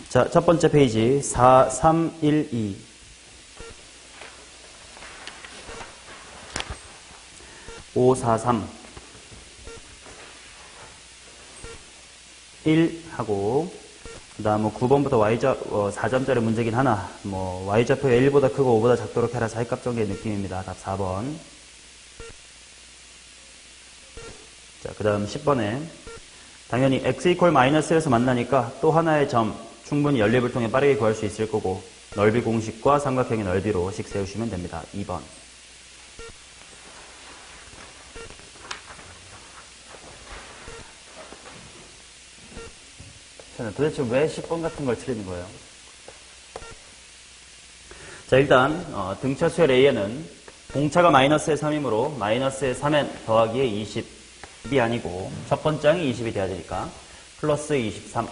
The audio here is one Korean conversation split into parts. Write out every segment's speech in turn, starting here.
자, 첫 번째 페이지 4312 543 1 하고 그 다음 9번부터 Y좌 4점짜리 문제긴 하나 Y좌표가 1보다 크고 5보다 작도록 해라 사이값 정리의 느낌입니다. 답 4번. 자, 그 다음 10번에 당연히 x 이퀄 마이너스1에서 만나니까 또 하나의 점 충분히 연립을 통해 빠르게 구할 수 있을 거고 넓이 공식과 삼각형의 넓이로 식 세우시면 됩니다. 2번. 도대체 왜 10번 같은 걸 틀리는 거예요? 자, 일단 등차 수열 A에는 공차가 마이너스의 3이므로 마이너스의 3n 더하기의 20이 아니고 첫 번째 항이 20이 돼야 되니까 플러스 23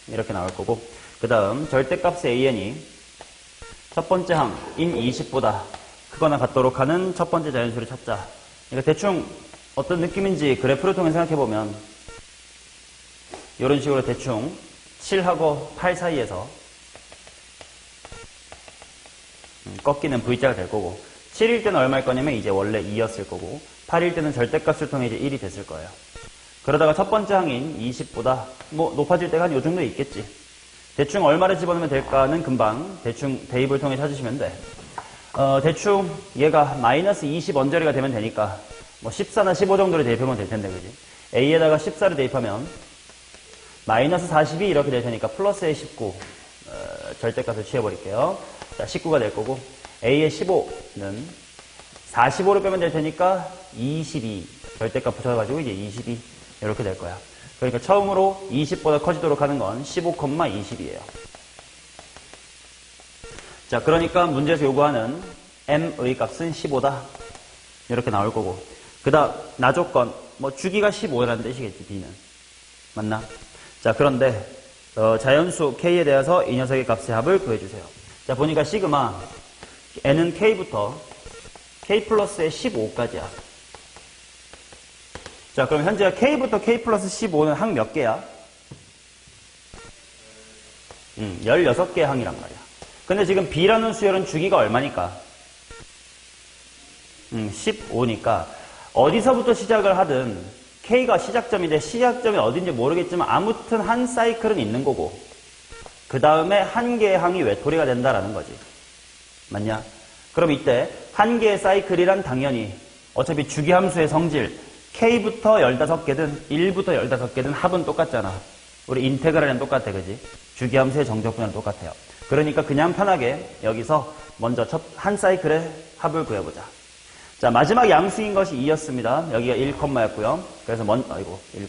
이렇게 나올 거고 그 다음 절대값의 AN이 첫 번째 항인 20보다 크거나 같도록 하는 첫 번째 자연수를 찾자. 그러니까 대충 어떤 느낌인지 그래프를 통해 생각해보면 이런 식으로 대충 7하고 8 사이에서 꺾이는 V자가 될 거고 7일 때는 얼마일 거냐면 이제 원래 2였을 거고 8일 때는 절대값을 통해 이제 1이 됐을 거예요. 그러다가 첫 번째 항인 20보다 높아질 때가 한 요 정도 있겠지. 대충 얼마를 집어넣으면 될까는 금방 대충 대입을 통해 찾으시면 돼. 대충 얘가 마이너스 20 언저리가 되면 되니까 14나 15 정도를 대입하면 될 텐데, 그지? A에다가 14를 대입하면 마이너스 42 이렇게 될 테니까 플러스의 19 절대값을 취해버릴게요. 자, 19가 될 거고 A의 15는 45를 빼면 될 테니까 22 절대값 붙여가지고 이제 22 이렇게 될 거야. 그러니까 처음으로 20보다 커지도록 하는 건 15,20이에요. 자, 그러니까 문제에서 요구하는 m의 값은 15다. 이렇게 나올 거고. 그 다음, 나조건. 주기가 15라는 뜻이겠지, b는. 맞나? 자, 그런데, 자연수 k에 대해서 이 녀석의 값의 합을 구해주세요. 자, 보니까 시그마, n은 k부터 k 플러스의 15까지야. 자, 그럼 현재 k부터 k 플러스 15는 항 몇 개야? 16개의 항이란 말이야. 근데 지금 b라는 수열은 주기가 얼마니까? 15니까 어디서부터 시작을 하든 k가 시작점인데 시작점이 어딘지 모르겠지만 아무튼 한 사이클은 있는 거고 그 다음에 한 개의 항이 외톨이가 된다라는 거지. 맞냐? 그럼 이때 한 개의 사이클이란 당연히 어차피 주기함수의 성질 k부터 15개든 1부터 15개든 합은 똑같잖아. 우리 인테그랄은 똑같아, 그지? 주기함수의 정적분야는 똑같아요. 그러니까 그냥 편하게 여기서 먼저 한 사이클의 합을 구해보자. 자, 마지막 양수인 것이 2였습니다. 여기가 1였고요. 그래서 1,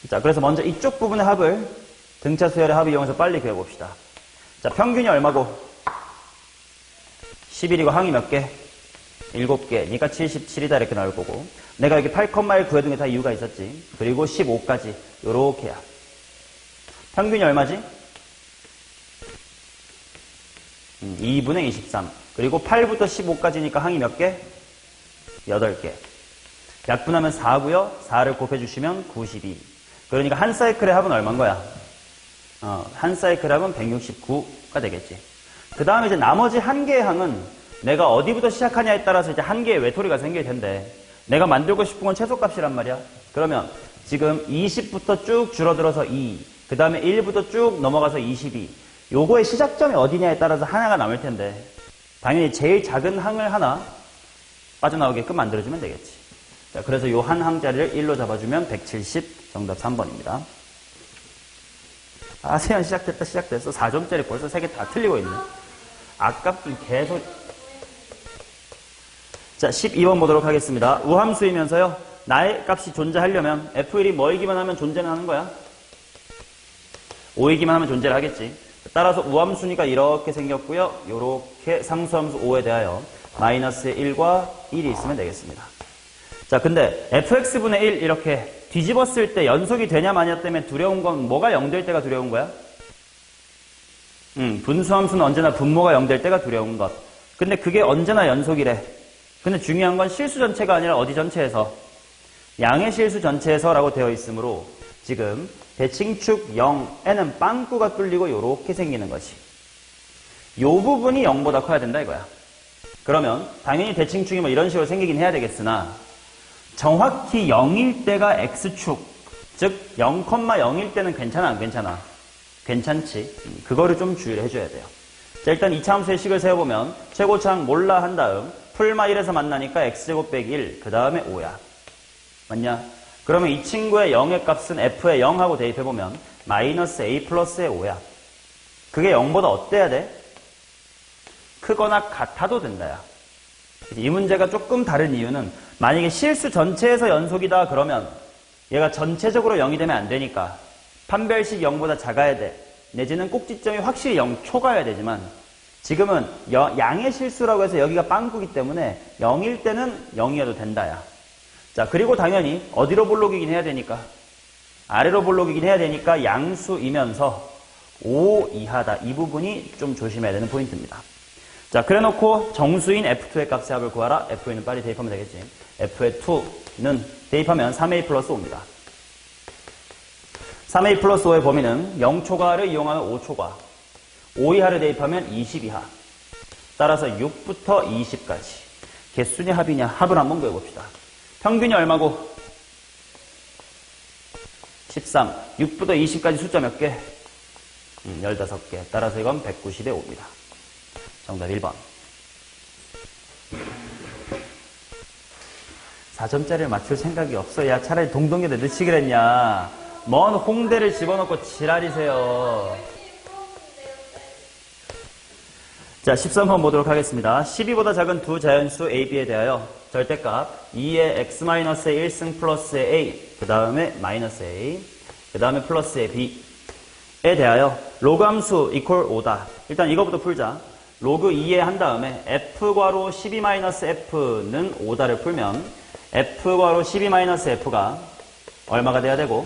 자, 그래서 먼저 이쪽 부분의 합을 등차 수열의 합을 이용해서 빨리 구해봅시다. 자, 평균이 얼마고? 11이고 항이 몇 개? 7개. 그러니까 77이다 이렇게 나올 거고 내가 여기 8,1 구해둔 게 다 이유가 있었지. 그리고 15까지 요렇게야. 평균이 얼마지? 2분의 23. 그리고 8부터 15까지니까 항이 몇 개? 8개. 약분하면 4고요. 4를 곱해주시면 92. 그러니까 한 사이클의 합은 얼마인 거야? 한 사이클의 합은 169가 되겠지. 그 다음에 이제 나머지 한 개의 항은 내가 어디부터 시작하냐에 따라서 이제 한 개의 외톨이가 생길 텐데 내가 만들고 싶은 건 최소값이란 말이야. 그러면 지금 20부터 쭉 줄어들어서 2, 그 다음에 1부터 쭉 넘어가서 22. 요거의 시작점이 어디냐에 따라서 하나가 남을 텐데 당연히 제일 작은 항을 하나 빠져나오게끔 만들어주면 되겠지. 자, 그래서 요 한 항자리를 1로 잡아주면 170, 정답 3번입니다. 아, 세연 시작됐어. 4점짜리 벌써 3개 다 틀리고 있네. 아깝긴 계속. 자, 12번 보도록 하겠습니다. 우함수이면서요, 나의 값이 존재하려면 F1이 뭐이기만 하면 존재는 하는 거야? 5이기만 하면 존재를 하겠지. 따라서 우함수니까 이렇게 생겼고요. 이렇게 상수함수 5에 대하여 마이너스의 1과 1이 있으면 되겠습니다. 자, 근데 fx분의 1 이렇게 뒤집었을 때 연속이 되냐 마냐 때문에 두려운 건 뭐가 0될 때가 두려운 거야? 분수함수는 언제나 분모가 0될 때가 두려운 것. 근데 그게 언제나 연속이래. 근데 중요한 건 실수 전체가 아니라 어디 전체에서? 양의 실수 전체에서라고 되어 있으므로 지금 대칭축 0에는 빵꾸가 뚫리고 요렇게 생기는 것이. 요 부분이 0보다 커야 된다 이거야. 그러면 당연히 대칭축이 뭐 이런 식으로 생기긴 해야 되겠으나 정확히 0일 때가 X축, 즉 0,0일 때는 괜찮아 안 괜찮아? 괜찮지. 그거를 좀 주의를 해줘야 돼요. 자, 일단 이차함수의 식을 세워보면 최고차항 몰라 한 다음 풀마 1에서 만나니까 X제곱 빼기 1, 그 다음에 5야. 맞냐? 그러면 이 친구의 0의 값은 F에 0하고 대입해보면 마이너스 A 플러스의 5야. 그게 0보다 어때야 돼? 크거나 같아도 된다야. 이 문제가 조금 다른 이유는 만약에 실수 전체에서 연속이다 그러면 얘가 전체적으로 0이 되면 안 되니까 판별식 0보다 작아야 돼. 내지는 꼭지점이 확실히 0 초과해야 되지만 지금은 양의 실수라고 해서 여기가 빵꾸기 때문에 0일 때는 0이어도 된다야. 자, 그리고 당연히 어디로 볼록이긴 해야 되니까 아래로 볼록이긴 해야 되니까 양수이면서 5 이하다. 이 부분이 좀 조심해야 되는 포인트입니다. 자, 그래놓고 정수인 F2의 값의 합을 구하라. F2는 빨리 대입하면 되겠지. F의 2는 대입하면 3A 플러스 5입니다. 3A 플러스 5의 범위는 0초과를 이용하면 5초과. 5 이하를 대입하면 20 이하. 따라서 6부터 20까지. 개수냐 합이냐? 합을 한번 구해봅시다. 평균이 얼마고? 13. 6부터 20까지 숫자 몇 개? 15개. 따라서 이건 190에 5입니다. 정답 1번. 4점짜리를 맞출 생각이 없어. 야, 차라리 동동여대 넣으시길 했냐. 먼 홍대를 집어넣고 지랄이세요. 자, 13번 보도록 하겠습니다. 12보다 작은 두 자연수 A, B에 대하여 절대값 2의 X-의 1승 플러스의 A, 그 다음에 마이너스 A, 그 다음에 플러스의 B에 대하여 로그 함수 이퀄 5다. 일단 이거부터 풀자. 로그 2에 한 다음에 F괄호 12-F는 5다를 풀면 F괄호 12-F가 얼마가 돼야 되고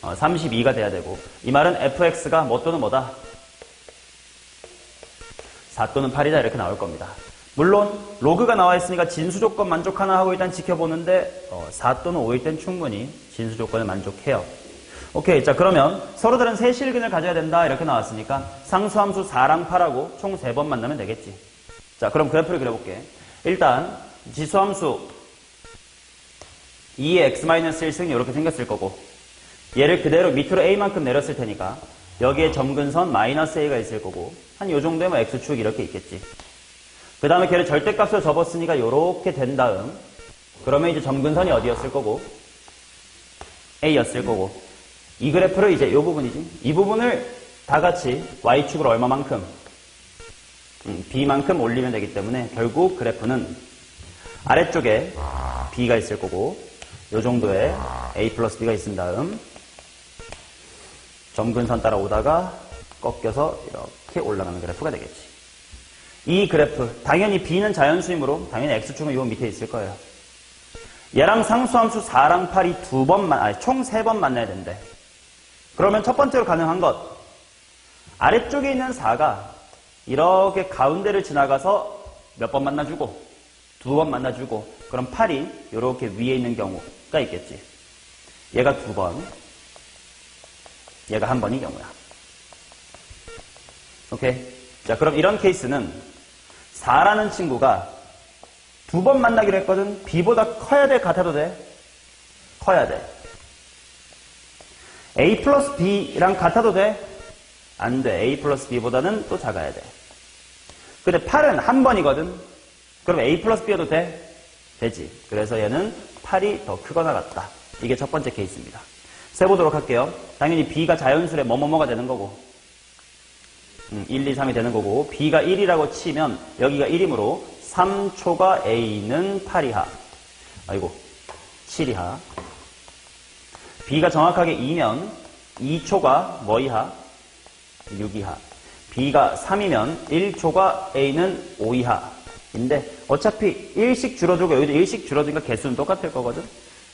32가 돼야 되고 이 말은 fx가 뭐 또는 뭐다? 4 또는 8이다 이렇게 나올 겁니다. 물론 로그가 나와 있으니까 진수 조건 만족하나 하고 일단 지켜보는데 4 또는 5일 땐 충분히 진수 조건을 만족해요. 오케이. 자, 그러면 서로 다른 세 실근을 가져야 된다 이렇게 나왔으니까 상수함수 4랑 8하고 총 3번 만나면 되겠지. 자, 그럼 그래프를 그려볼게. 일단 지수함수 2의 x-1승이 이렇게 생겼을 거고 얘를 그대로 밑으로 a만큼 내렸을 테니까 여기에 점근선 마이너스 a가 있을 거고 한 요 정도면 x축 이렇게 있겠지. 그 다음에 걔를 절대값으로 접었으니까 요렇게 된 다음 그러면 이제 점근선이 어디였을 거고 a였을 거고 이 그래프를 이제 요 부분이지. 이 부분을 다 같이 y축으로 얼마만큼 b만큼 올리면 되기 때문에 결국 그래프는 아래쪽에 b가 있을 거고 요 정도의 a 플러스 b가 있은 다음 점근선 따라 오다가 꺾여서 이렇게 올라가는 그래프가 되겠지. 이 그래프 당연히 b는 자연수이므로 당연히 x축은 요 밑에 있을 거예요. 얘랑 상수함수 4랑 8이 총 3번 만나야 된대. 그러면 첫 번째로 가능한 것 아래쪽에 있는 4가 이렇게 가운데를 지나가서 몇 번 만나주고 2번 만나주고 그럼 8이 이렇게 위에 있는 경우가 있겠지. 얘가 2번 얘가 1번인 경우야. 오케이. 자, 그럼 이런 케이스는 4라는 친구가 2번 만나기로 했거든. b보다 커야 돼? 같아도 돼? 커야 돼. a 플러스 b랑 같아도 돼? 안 돼. a 플러스 b보다는 또 작아야 돼. 근데 8은 1번이거든. 그럼 a 플러스 b여도 돼? 되지. 그래서 얘는 8이 더 크거나 같다. 이게 첫 번째 케이스입니다. 세보도록 할게요. 당연히 b가 자연수의 뭐뭐뭐가 되는 거고 1, 2, 3이 되는 거고 b가 1이라고 치면 여기가 1이므로 3초가 a는 8 이하 아이고 7 이하 b가 정확하게 2면 2초가 뭐 이하? 6 이하 b가 3이면 1초가 a는 5 이하인데 어차피 1씩 줄어들고 여기도 1씩 줄어드니까 개수는 똑같을 거거든.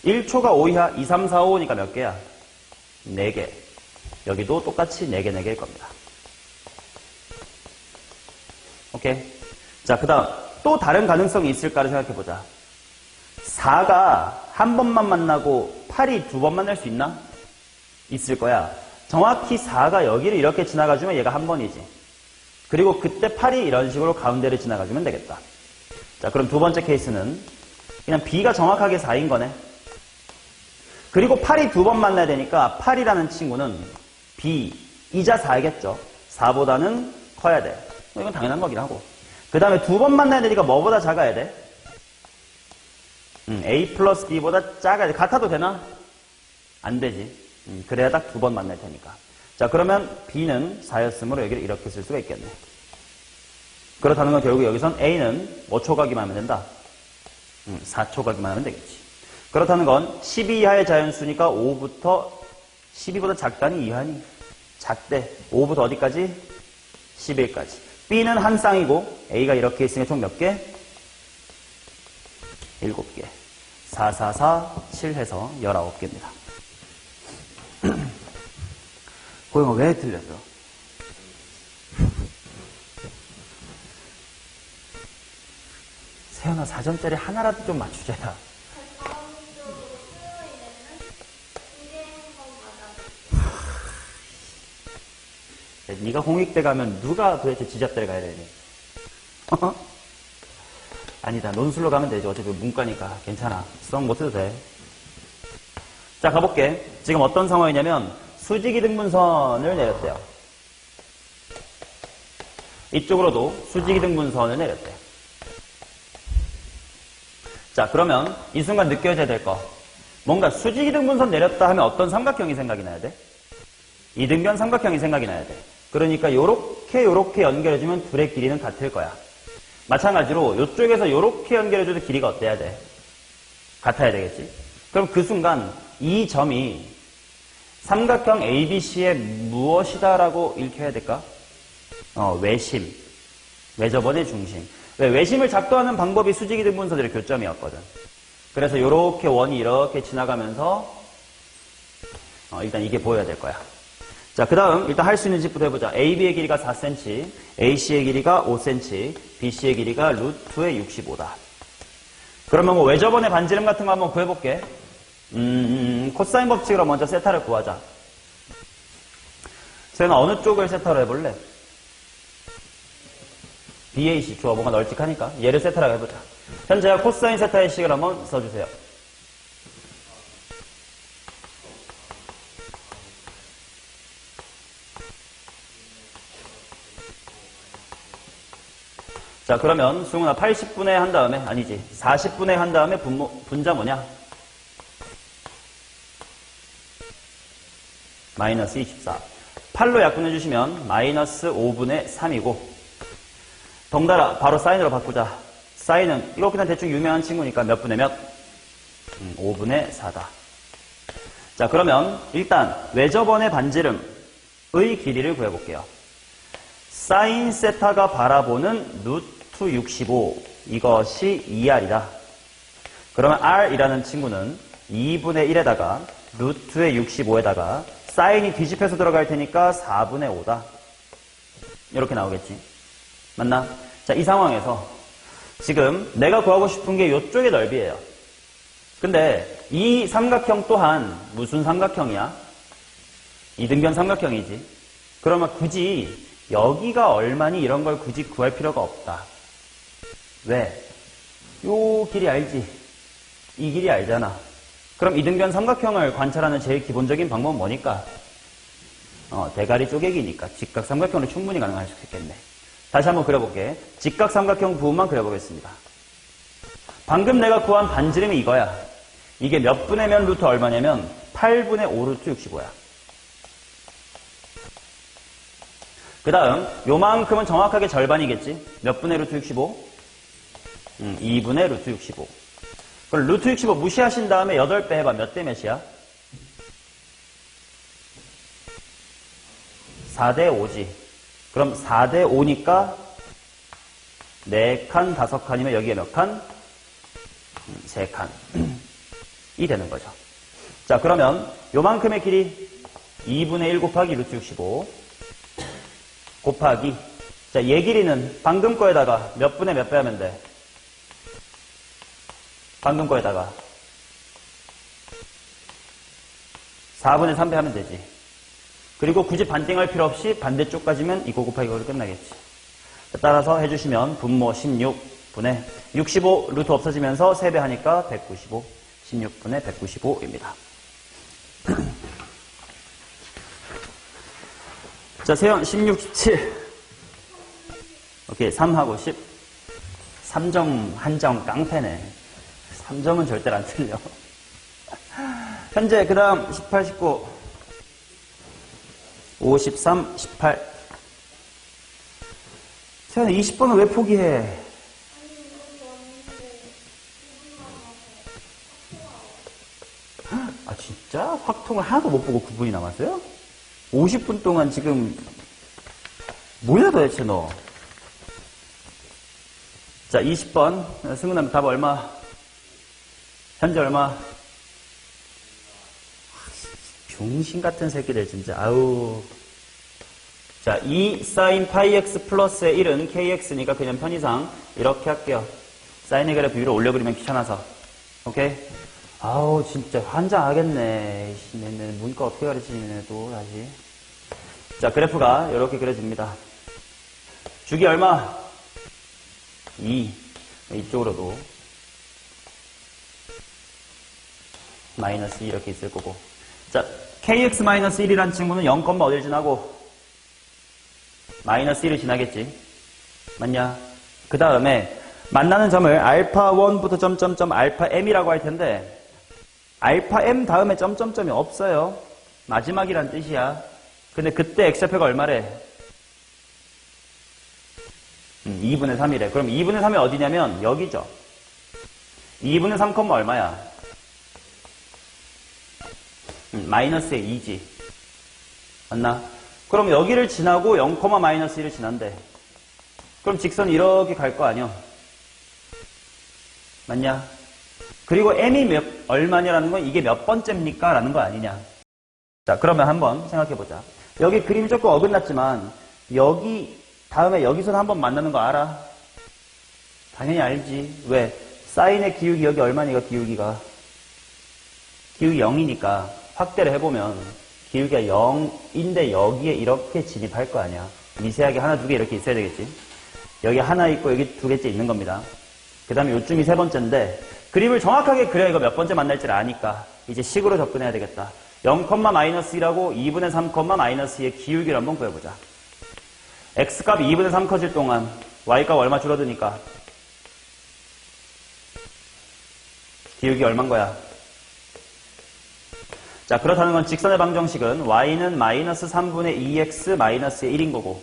1초가 5 이하 2, 3, 4, 5니까 몇 개야? 4개. 여기도 똑같이 4개, 4개일 겁니다. 오케이. 자, 그 다음 또 다른 가능성이 있을까를 생각해보자. 4가 한 번만 만나고 8이 2번 만날 수 있나? 있을 거야. 정확히 4가 여기를 이렇게 지나가주면 얘가 한 번이지. 그리고 그때 8이 이런 식으로 가운데를 지나가주면 되겠다. 자, 그럼 두 번째 케이스는 그냥 B가 정확하게 4인 거네. 그리고 8이 두 번 만나야 되니까 8이라는 친구는 B이자 4겠죠. 4보다는 커야 돼. 이건 당연한 거긴 하고. 그 다음에 두 번 만나야 되니까 뭐보다 작아야 돼? A 플러스 B보다 작아야 돼. 같아도 되나? 안 되지. 그래야 딱 두 번 만날 테니까. 자, 그러면 B는 4였으므로 여기를 이렇게 쓸 수가 있겠네. 그렇다는 건 결국 여기선 A는 5초가기만 하면 된다. 4초가기만 하면 되겠지. 그렇다는 건 12 이하의 자연수니까 5부터 12보다 작다니 이하니? 작대. 5부터 어디까지? 11까지. B는 한 쌍이고 A가 이렇게 있으니까 총 몇 개? 7개. 4, 4, 4, 7 해서 19개입니다. 고영아 왜 틀렸어? 세연아 4점짜리 하나라도 좀 맞추자. 네가 홍익대 가면 누가 도대체 지잡대를 가야 되니? 아니다. 논술로 가면 되죠. 어차피 문과니까 괜찮아. 수학 못해도 돼. 자, 가볼게. 지금 어떤 상황이냐면 수직이등분선을 내렸대요. 이쪽으로도 수직이등분선을 내렸대요. 자, 그러면 이 순간 느껴져야 될 거. 뭔가 수직이등분선 내렸다 하면 어떤 삼각형이 생각이 나야 돼? 이등변 삼각형이 생각이 나야 돼. 그러니까 요렇게 연결해주면 둘의 길이는 같을 거야. 마찬가지로 이쪽에서 요렇게 연결해줘도 길이가 어때야 돼? 같아야 되겠지? 그럼 그 순간 이 점이 삼각형 ABC의 무엇이다라고 읽혀야 될까? 외심. 외접원의 중심. 왜? 외심을 작도하는 방법이 수직이등분선들의 교점이었거든. 그래서 요렇게 원이 이렇게 지나가면서 일단 이게 보여야 될 거야. 자, 그 다음 일단 할 수 있는 집부터 해보자. AB의 길이가 4cm, AC의 길이가 5cm, BC의 길이가 루트의 65다. 그러면 뭐 외접원의 반지름 같은 거 한번 구해볼게. 코사인 법칙으로 먼저 세타를 구하자. 세연아 어느 쪽을 세타로 해볼래? BAC 좋아. 뭔가 널찍하니까 얘를 세타라고 해보자. 현재가 코사인 세타의 식을 한번 써주세요. 자, 그러면 승훈아 80분의 한 다음에 아니지 40분의 한 다음에 분자 뭐냐? 마이너스 24. 8로 약분해 주시면 마이너스 5분의 3이고 덩달아 바로 사인으로 바꾸자. 사인은 이거 그냥 대충 유명한 친구니까 몇 분의 몇? 5분의 4다. 자, 그러면 일단 외접원의 반지름의 길이를 구해볼게요. 사인 세타가 바라보는 루트 65 이것이 2R이다. 그러면 R이라는 친구는 2분의 1에다가 루트의 65에다가 사인이 뒤집혀서 들어갈 테니까 4분의 5다. 이렇게 나오겠지. 맞나? 자, 이 상황에서 지금 내가 구하고 싶은 게 이쪽의 넓이에요. 근데 이 삼각형 또한 무슨 삼각형이야? 이등변 삼각형이지. 그러면 굳이 여기가 얼마니 이런 걸 굳이 구할 필요가 없다. 왜? 요 길이 알지? 이 길이 알잖아. 그럼 이등변 삼각형을 관찰하는 제일 기본적인 방법은 뭐니까? 대가리 쪼개기니까 직각 삼각형으로 충분히 가능할 수 있겠네. 다시 한번 그려볼게. 직각 삼각형 부분만 그려보겠습니다. 방금 내가 구한 반지름이 이거야. 이게 몇 분의 몇 루트 얼마냐면 8분의 5 루트 65야. 그 다음 요만큼은 정확하게 절반이겠지. 몇 분의 루트 65? 2분의 루트 65. 그럼 루트 65 무시하신 다음에 8배 해봐. 몇 대 몇이야? 4대 5지. 그럼 4대 5니까 4칸, 5칸이면 여기에 몇 칸? 3칸. 이 되는 거죠. 자, 그러면 요만큼의 길이 2분의 1 곱하기 루트 65 곱하기, 자, 얘 길이는 방금 거에다가 몇 분의 몇 배 하면 돼? 방금 거에다가 4분의 3배 하면 되지. 그리고 굳이 반띵할 필요 없이 반대쪽까지면 이거 곱하기 이거로 끝나겠지. 따라서 해주시면 분모 16분의 65 루트 없어지면서 3배 하니까 195. 16분의 195입니다. 자, 세연 16, 17. 오케이, 3하고 10. 3점 한점 깡패네. 3점은 절대로 안 틀려. 현재 그 다음 18, 19. 53, 18. 세연아, 20번은 왜 포기해? 아, 진짜? 확통을 하나도 못 보고 9분이 남았어요? 50분 동안 지금, 뭐야 도대체 너? 자, 20번. 승훈아, 답 얼마? 현재 얼마? 병신 같은 새끼들, 진짜. 아우. 자, 2 sin 파이x 플러스의 1은 kx니까 그냥 편의상 이렇게 할게요. 사인의 그래프 위로 올려 그리면 귀찮아서. 오케이? 아우, 진짜 환장하겠네. 문과 어떻게 가르치니, 또, 다시. 자, 그래프가 이렇게 그려집니다. 주기 얼마? 2. 이쪽으로도. 마이너스 2 이렇게 있을 거고. 자, kx-1이란 친구는 0, 어딜 지나고? 마이너스 1을 지나겠지. 맞냐? 그 다음에 만나는 점을 알파1부터 점점점 알파m이라고 할 텐데 알파m 다음에 점점점이 없어요. 마지막이란 뜻이야. 근데 그때 x좌표가 얼마래? 2분의 3이래. 그럼 2분의 3이 어디냐면 여기죠. 2분의 3, 얼마야? 마이너스의 2지. 맞나? 그럼 여기를 지나고 0, 마이너스 1을 지난대. 그럼 직선이 이렇게 갈 거 아니야? 맞냐? 그리고 m이 얼마냐라는 건 이게 몇 번째입니까? 라는 거 아니냐? 자, 그러면 한번 생각해보자. 여기 그림이 조금 어긋났지만 여기 다음에 여기서 한번 만나는 거 알아? 당연히 알지. 왜? 사인의 기울기 여기 얼마니까 기울기가? 기울기 0이니까 확대를 해보면 기울기가 0인데 여기에 이렇게 진입할 거 아니야. 미세하게 하나, 두 개 이렇게 있어야 되겠지. 여기 하나 있고 여기 두 개째 있는 겁니다. 그 다음에 요쯤이 세 번째인데 그림을 정확하게 그려야 이거 몇 번째 만날지를 아니까 이제 식으로 접근해야 되겠다. 0, 마이너스 1하고 2분의 3, 마이너스 2의 기울기를 한번 구해보자. x값이 2분의 3 커질 동안 y값 얼마 줄어드니까 기울기 얼마인 거야? 자, 그렇다는 건 직선의 방정식은 y는 마이너스 3분의 2x 마이너스의 1인 거고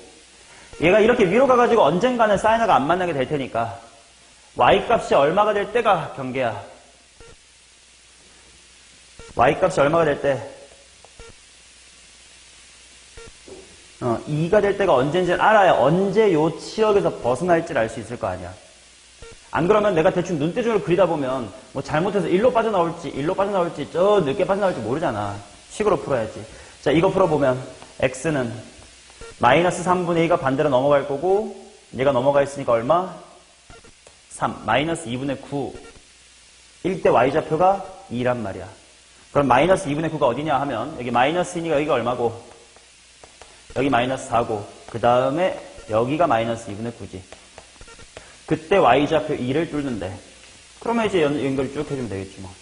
얘가 이렇게 위로 가가지고 언젠가는 사인하가 안 만나게 될 테니까 y값이 얼마가 될 때가 경계야. y값이 얼마가 될 때? 2가 될 때가 언제인지를 알아야 언제 요 치역에서 벗어날지를 알 수 있을 거 아니야. 안 그러면 내가 대충 눈대중으로 그리다 보면 뭐 잘못해서 1로 빠져나올지 저 늦게 빠져나올지 모르잖아. 식으로 풀어야지. 자, 이거 풀어보면 x는 마이너스 3분의 2가 반대로 넘어갈 거고 얘가 넘어가 있으니까 얼마? 3. 마이너스 2분의 9. 1대 y좌표가 2란 말이야. 그럼 마이너스 2분의 9가 어디냐 하면 여기 마이너스이니까 여기가 얼마고 여기 마이너스 4고 그 다음에 여기가 마이너스 2분의 9지. 그때 y좌표 2를 뚫는데 그러면 이제 연결 쭉 해주면 되겠지 뭐.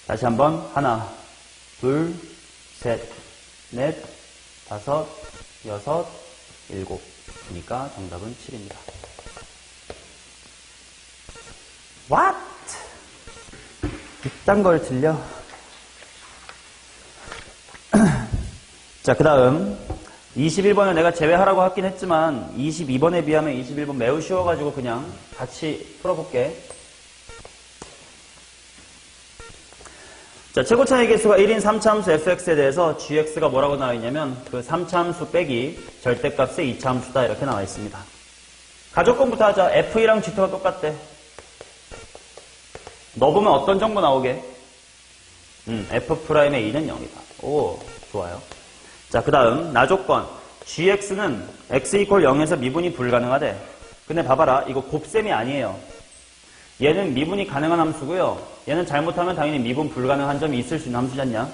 다시 한번 하나, 둘, 셋, 넷, 다섯, 여섯, 일곱. 그러니까 정답은 7입니다. What? 이딴 걸 틀려? 자, 그 다음 21번을 내가 제외하라고 하긴 했지만 22번에 비하면 21번 매우 쉬워가지고 그냥 같이 풀어볼게. 자, 최고차의 개수가 1인 3차함수 fx에 대해서 gx가 뭐라고 나와 있냐면 그 3차함수 빼기 절대값의 2차함수다 이렇게 나와 있습니다. 가족권부터 하자. f2랑 g2가 똑같대. 넣어보면 어떤 정보 나오게? f'의 2는 0이다. 오, 좋아요. 자, 그 다음 나조건 gx는 x = 0에서 미분이 불가능하대. 근데 봐봐라, 이거 곱셈이 아니에요. 얘는 미분이 가능한 함수고요. 얘는 잘못하면 당연히 미분 불가능한 점이 있을 수 있는 함수지 않냐?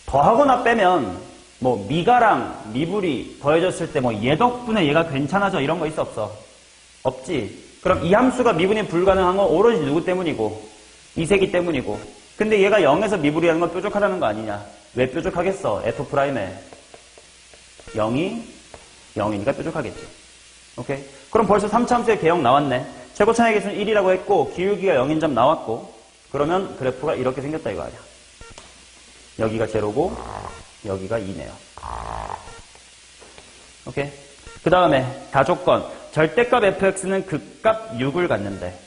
더하거나 빼면 뭐 미가랑 미불이 더해졌을 때 뭐 얘 덕분에 얘가 괜찮아져 이런 거 있어 없어? 없지. 그럼 이 함수가 미분이 불가능한 건 오로지 누구 때문이고? 이 세기 때문이고. 근데 얘가 0에서 미불이라는 건 뾰족하다는 거 아니냐? 왜 뾰족하겠어? F'에 0이 0이니까 뾰족하겠지. 오케이? 그럼 벌써 3차 함수의 개형 나왔네. 최고차의 개수는 1이라고 했고 기울기가 0인 점 나왔고 그러면 그래프가 이렇게 생겼다 이거 아니야. 여기가 제로고 여기가 2네요. 오케이? 그 다음에 다조건 절대값 fx는 극값 6을 갖는데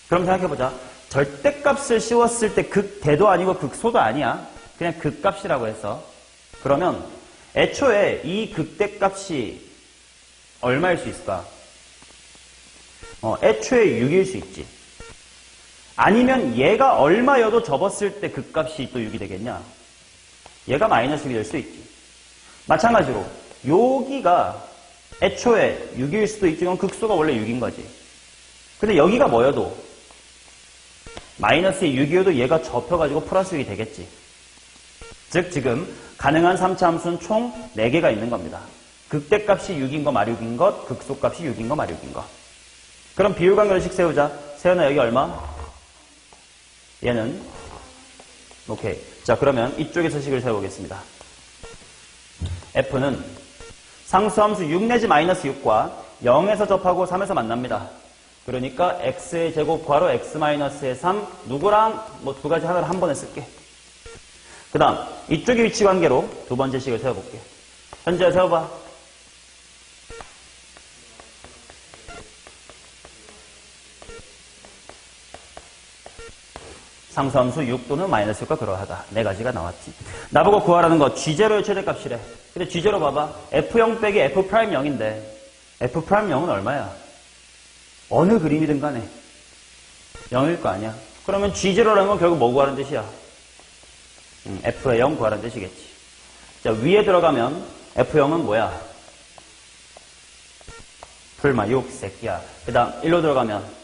그럼 생각해보자. 절대값을 씌웠을 때 극대도 아니고 극소도 아니야. 그냥 극값이라고 했어. 그러면 애초에 이 극대값이 얼마일 수 있을까? 애초에 6일 수 있지. 아니면 얘가 얼마여도 접었을 때 극값이 또 6이 되겠냐? 얘가 마이너스 6이 될 수도 있지. 마찬가지로 여기가 애초에 6일 수도 있지만 극소가 원래 6인 거지. 근데 여기가 뭐여도 마이너스 6이어도 얘가 접혀가지고 플러스 6이 되겠지. 즉 지금 가능한 3차 함수는 총 4개가 있는 겁니다. 극대값이 6인 거 마륙인 것, 극소값이 6인 거 마륙인 것. 그럼 비율관계식 세우자. 세연아 여기 얼마? 얘는 오케이. 자 그러면 이쪽에서 식을 세워보겠습니다. F는 상수함수 6 내지 마이너스 6과 0에서 접하고 3에서 만납니다. 그러니까 x의 제곱 괄호 x-의 3 누구랑 뭐 두 가지 하나를 한 번에 쓸게. 그 다음 이쪽의 위치 관계로 두 번째 식을 세워볼게. 현재야 세워봐. 상수함수 6 또는 마이너스 6과 그러하다. 네 가지가 나왔지. 나보고 구하라는 거 G0의 최대값이래. 근데 G0 봐봐. F0 빼기 F'0인데 F'0은 얼마야? 어느 그림이든 간에 0일 거 아니야. 그러면 G0라는 건 결국 뭐 구하는 뜻이야? F의 0 구하는 뜻이겠지. 자 위에 들어가면 F0은 뭐야? 풀마 6 새끼야. 그 다음 1로 들어가면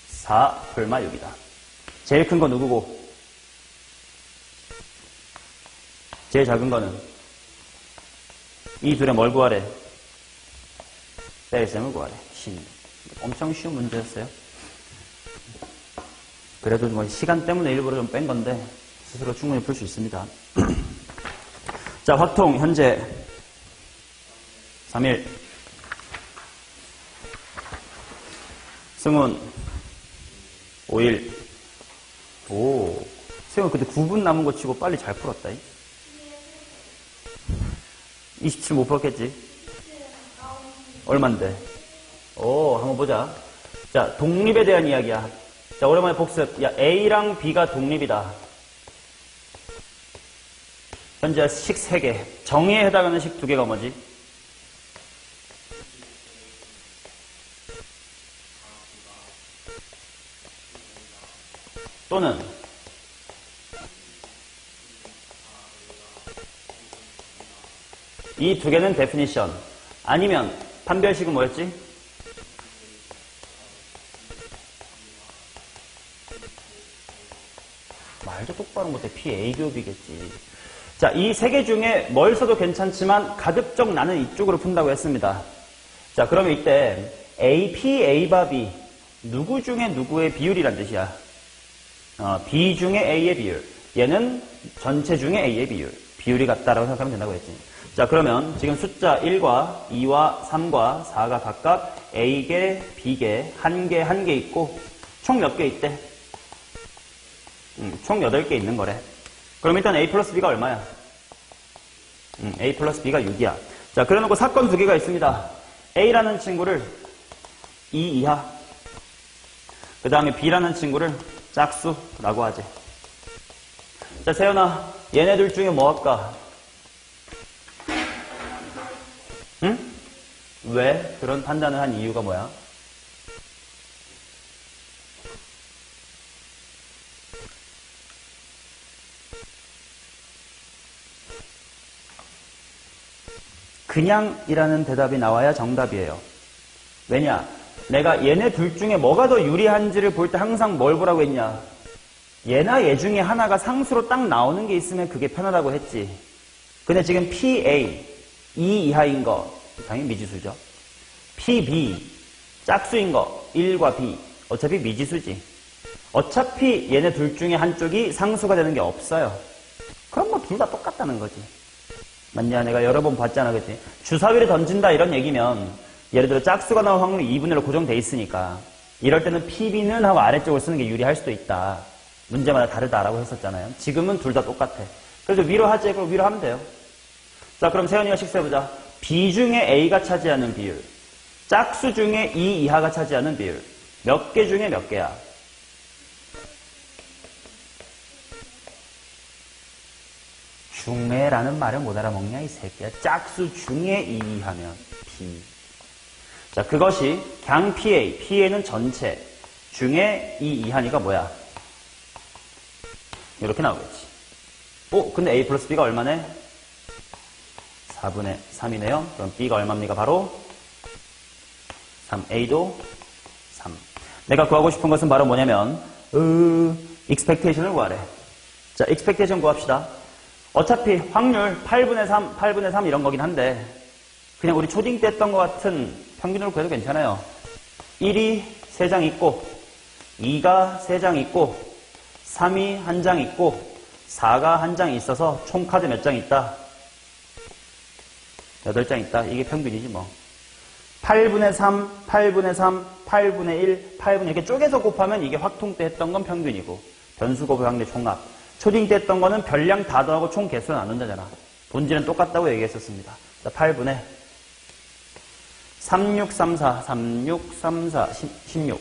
4 풀마 6이다. 제일 큰 거 누구고? 제일 작은 거는? 이 둘의 뭘 구하래? 뺄셈을 구하래. 엄청 쉬운 문제였어요. 그래도 뭐 시간 때문에 일부러 좀 뺀 건데 스스로 충분히 풀 수 있습니다. 자, 확통 현재 3일. 승훈 5일. 오, 승훈 그때 9분 남은 거 치고 빨리 잘 풀었다. 27 못 풀었겠지? 얼만데? 오, 한번 보자. 자, 독립에 대한 이야기야. 자, 오랜만에 복습. 야, A랑 B가 독립이다. 현재 식 3개. 정의에 해당하는 식 2개가 뭐지? 또는 이 2개는 definition. 아니면 판별식은 뭐였지? 말도 똑바로 못해. PA 교육이겠지. 자, 이 3개 중에 뭘 써도 괜찮지만 가급적 나는 이쪽으로 푼다고 했습니다. 자, 그러면 이때 A, P, A바 B 누구 중에 누구의 비율이란 뜻이야? B 중에 A의 비율. 얘는 전체 중에 A의 비율. 비율이 같다라고 생각하면 된다고 했지. 자, 그러면 지금 숫자 1과 2와 3과 4가 각각 A개, B개, 한 개 있고 총 몇 개 있대? 총 8개 있는 거래. 그럼 일단 A 플러스 B가 얼마야? A 플러스 B가 6이야. 자, 그래 놓고 사건 2개가 있습니다. A라는 친구를 2 이하. 그 다음에 B라는 친구를 짝수라고 하지. 자, 세연아, 얘네들 중에 뭐 할까? 응? 왜 그런 판단을 한 이유가 뭐야? 그냥이라는 대답이 나와야 정답이에요. 왜냐? 내가 얘네 둘 중에 뭐가 더 유리한지를 볼 때 항상 뭘 보라고 했냐? 얘나 얘 중에 하나가 상수로 딱 나오는 게 있으면 그게 편하다고 했지. 근데 지금 PA, E 이하인 거, 당연히 미지수죠. PB, 짝수인 거, 1과 B, 어차피 미지수지. 어차피 얘네 둘 중에 한쪽이 상수가 되는 게 없어요. 그럼 뭐 둘 다 똑같다는 거지. 맞냐? 내가 여러 번 봤잖아, 그치? 주사위를 던진다 이런 얘기면 예를 들어 짝수가 나올 확률이 2분의 1로 고정돼 있으니까 이럴 때는 PB는 하고 아래쪽을 쓰는 게 유리할 수도 있다. 문제마다 다르다라고 했었잖아요. 지금은 둘 다 똑같아. 그래서 위로 하지. 그럼 위로 하면 돼요. 자, 그럼 세연이가 식수해보자. B 중에 A가 차지하는 비율, 짝수 중에 E 이하가 차지하는 비율, 몇 개 중에 몇 개야? 중에라는 말을 못 알아먹냐 이 새끼야. 짝수 중에 E 이하면 B. 자, 그것이 강 PA, PA는 전체 중에 E 이하니까 뭐야? 이렇게 나오겠지. 근데 A 플러스 B가 얼마네? 4분의 3이네요. 그럼 B가 얼마입니까? 바로 3. A도 3. 내가 구하고 싶은 것은 바로 뭐냐면 expectation을 구하래. 자, expectation 구합시다. 어차피 확률 8분의 3, 8분의 3 이런 거긴 한데 그냥 우리 초딩 때 했던 것 같은 평균으로 구해도 괜찮아요. 1이 3장 있고 2가 3장 있고 3이 1장 있고 4가 1장 있어서 총 카드 몇 장 있다? 8장 있다. 이게 평균이지 뭐. 8분의 3, 8분의 3, 8분의 1, 8분의 이렇게 쪼개서 곱하면 이게 확통 때 했던 건 평균이고 변수 곱의 확률 총합. 초딩 때 했던 거는 별량 다 더하고 총 개수를 나눈다잖아. 본질은 똑같다고 얘기했었습니다. 자, 8분의 3634, 3634, 16.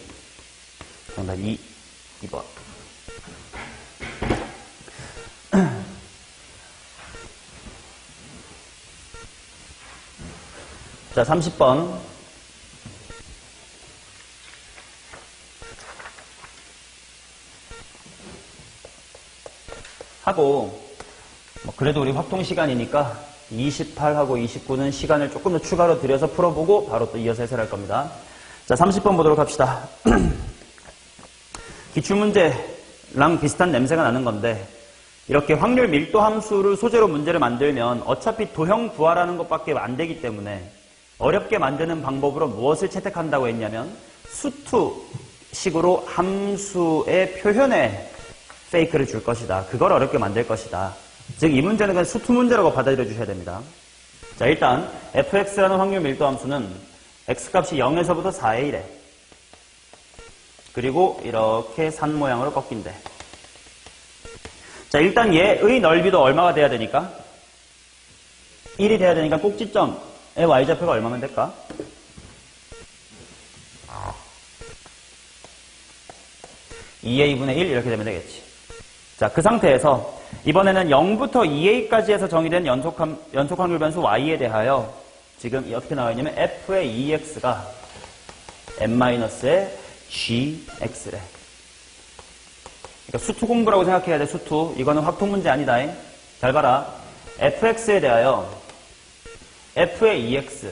정답 2번. 자, 30번. 하고, 그래도 우리 확통 시간이니까 28하고 29는 시간을 조금 더 추가로 들여서 풀어보고 바로 또 이어서 해설할 겁니다. 자, 30번 보도록 합시다. 기출문제랑 비슷한 냄새가 나는 건데 이렇게 확률 밀도 함수를 소재로 문제를 만들면 어차피 도형 구하라는 것밖에 안 되기 때문에 어렵게 만드는 방법으로 무엇을 채택한다고 했냐면 수투식으로 함수의 표현에 페이크를 줄 것이다. 그걸 어렵게 만들 것이다. 즉 이 문제는 그냥 수투 문제라고 받아들여 주셔야 됩니다. 자, 일단 fx라는 확률 밀도 함수는 x값이 0에서부터 4에 1에 그리고 이렇게 산 모양으로 꺾인대. 자, 일단 얘의 넓이도 얼마가 돼야 되니까? 1이 돼야 되니까 꼭지점의 y좌표가 얼마면 될까? 아. 2a분의 1 이렇게 되면 되겠지. 자, 그 상태에서 이번에는 0부터 2a까지 해서 정의된 연속 확률 변수 y에 대하여 지금 어떻게 나와 있냐면 f의 2x가 n-의 gx래. 그러니까 수투 공부라고 생각해야 돼, 수투. 이거는 확통 문제 아니다. 잘 봐라. fx에 대하여 f의 2x.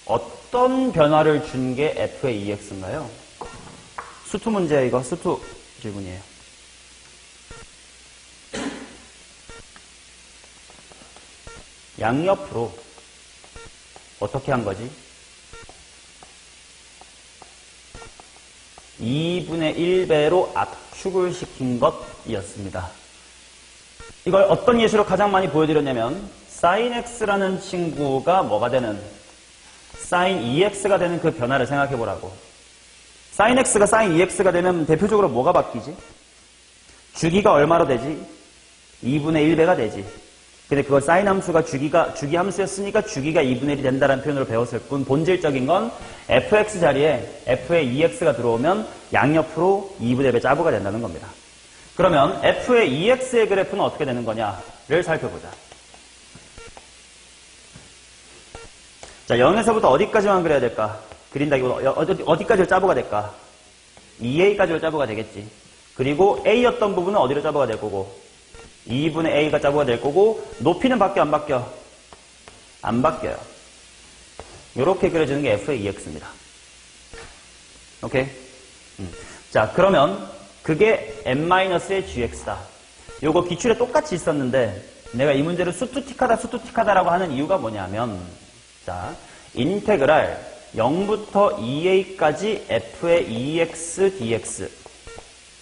어떤 변화를 준 게 f의 2x인가요? 수투 문제예요, 이거. 수투 질문이에요. 양옆으로 어떻게 한 거지? 2분의 1배로 압축을 시킨 것이었습니다. 이걸 어떤 예시로 가장 많이 보여드렸냐면 sin x라는 친구가 뭐가 되는? sin 2x가 되는 그 변화를 생각해 보라고. sin x가 sin 2x가 되면 대표적으로 뭐가 바뀌지? 주기가 얼마로 되지? 2분의 1배가 되지. 근데 그걸 사인 함수가 주기 함수였으니까 주기가 2분의 1이 된다는 표현으로 배웠을 뿐 본질적인 건 fx 자리에 f의 2x가 들어오면 양옆으로 2분의 1의 짜부가 된다는 겁니다. 그러면 f의 2x의 그래프는 어떻게 되는 거냐를 살펴보자. 자, 0에서부터 어디까지만 그려야 될까? 그린다기보다 어디까지로 짜부가 될까? 2a까지로 짜부가 되겠지. 그리고 a였던 부분은 어디로 짜부가 될 거고 2분의 a가 짜부가 될 거고 높이는 바뀌어 안 바뀌어? 안 바뀌어요. 이렇게 그려지는 게 f의 2x입니다. 오케이? 자, 그러면 그게 n-의 gx다. 요거 기출에 똑같이 있었는데 내가 이 문제를 수투틱하다라고 하는 이유가 뭐냐면, 자, 인테그랄 0부터 2a까지 f의 2x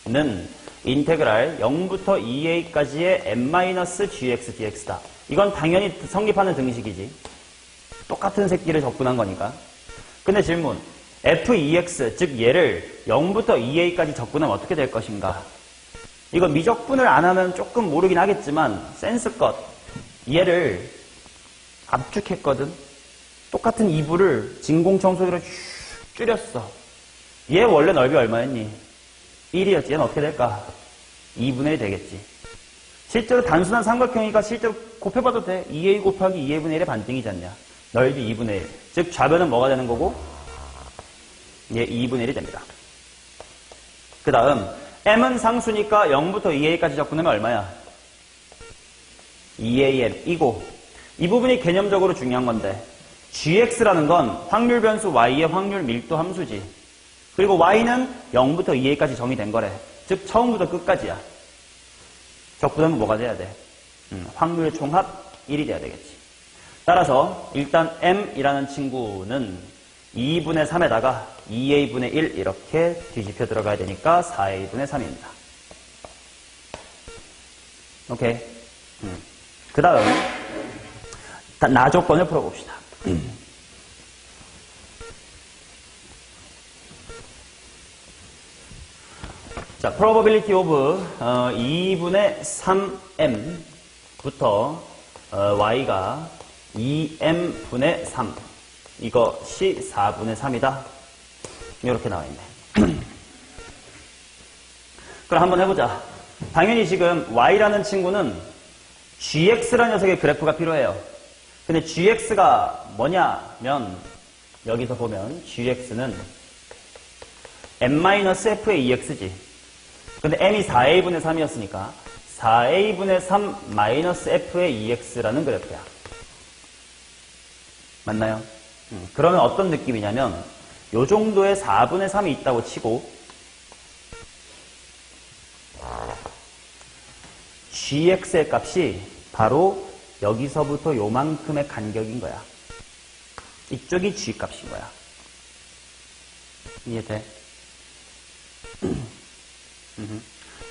dx는 인테그랄 0부터 2a까지의 n-gx dx다. 이건 당연히 성립하는 등식이지. 똑같은 새끼를 접근한 거니까. 근데 질문, f2x, 즉 얘를 0부터 2a까지 접근하면 어떻게 될 것인가? 이거 미적분을 안 하면 조금 모르긴 하겠지만 센스껏 얘를 압축했거든. 똑같은 2부를 진공청소기로 슉 줄였어. 얘 원래 넓이 얼마였니? 1이었지. 얘는 어떻게 될까? 2분의 1이 되겠지. 실제로 단순한 삼각형이니까 실제로 곱해봐도 돼. 2a 곱하기 2a분의 1의 반등이지 않냐. 넓이 2분의 1. 즉 좌변은 뭐가 되는 거고? 얘 2분의 1이 됩니다. 그 다음 m은 상수니까 0부터 2a까지 접근하면 얼마야? 2am 이고, 이 부분이 개념적으로 중요한 건데 gx라는 건 확률 변수 y의 확률 밀도 함수지. 그리고 y는 0부터 2a까지 정의된 거래. 즉 처음부터 끝까지야. 접근하면 뭐가 돼야 돼? 확률 총합 1이 돼야 되겠지. 따라서 일단 m이라는 친구는 2분의 3에다가 2a분의 1 이렇게 뒤집혀 들어가야 되니까 4a분의 3입니다. 오케이. 그 다음 나 조건을 풀어봅시다. 자, probability of 2분의 3m부터 y가 2m분의 3 이것이 4분의 3이다. 이렇게 나와 있네. 그럼 한번 해보자. 당연히 지금 y라는 친구는 gx라는 녀석의 그래프가 필요해요. 근데 gx가 뭐냐면 여기서 보면 gx는 n-f의 2x지. 근데 m이 4a분의 3이었으니까 4a분의 3 마이너스 f의 2x라는 그래프야. 맞나요? 그러면 어떤 느낌이냐면 요 정도의 4분의 3이 있다고 치고 gx의 값이 바로 여기서부터 요만큼의 간격인 거야. 이쪽이 g 값인 거야. 이해돼?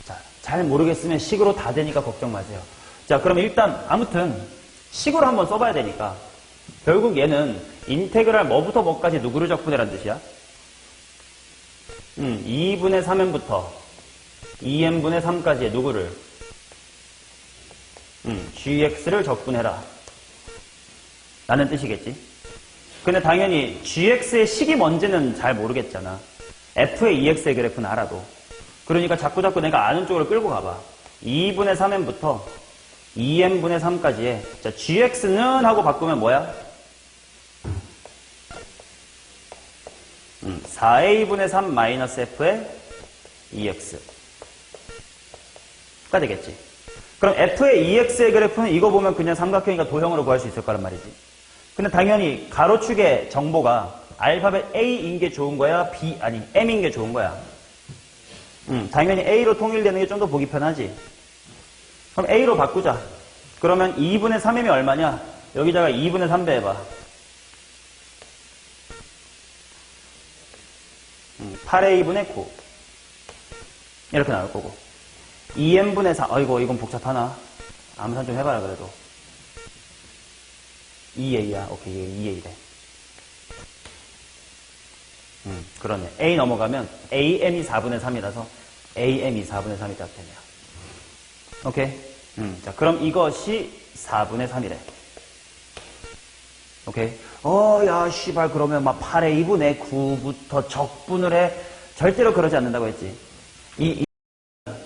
자, 잘 모르겠으면 식으로 다 되니까 걱정 마세요. 자, 그럼 일단 아무튼 식으로 한번 써봐야 되니까 결국 얘는 인테그랄 뭐부터 뭐까지 누구를 적분해란 뜻이야? 2분의 3m부터 2m분의 3까지의 누구를? gx를 적분해라 라는 뜻이겠지. 근데 당연히 gx의 식이 뭔지는 잘 모르겠잖아. f의 2x의 그래프는 알아도. 그러니까 자꾸 내가 아는 쪽으로 끌고 가봐. 2분의 3m부터 2m분의 3까지의 자, gx는 하고 바꾸면 뭐야? 4a분의 3 마이너스 f의 2x가 되겠지. 그럼 f의 2x의 그래프는 이거 보면 그냥 삼각형이니까 도형으로 구할 수 있을 거란 말이지. 근데 당연히 가로축의 정보가 알파벳 a인 게 좋은 거야? m인 게 좋은 거야? 당연히 a로 통일되는 게 좀 더 보기 편하지. 그럼 a로 바꾸자. 그러면 2분의 3m이 얼마냐? 여기다가 2분의 3배 해봐. 8a분의 9 이렇게 나올 거고 2m분의 4 어이구 이건 복잡하나? 암산 좀 해봐라 그래도 2a야. 오케이 2a래. 그러네. a 넘어가면 am이 4분의 3이라서 am이 4분의 3이 딱 되네요. 오케이. 자 그럼 이것이 4분의 3이래. 오케이. 야, 씨발, 그러면 막 8의 2분의 9부터 적분을 해. 절대로 그러지 않는다고 했지.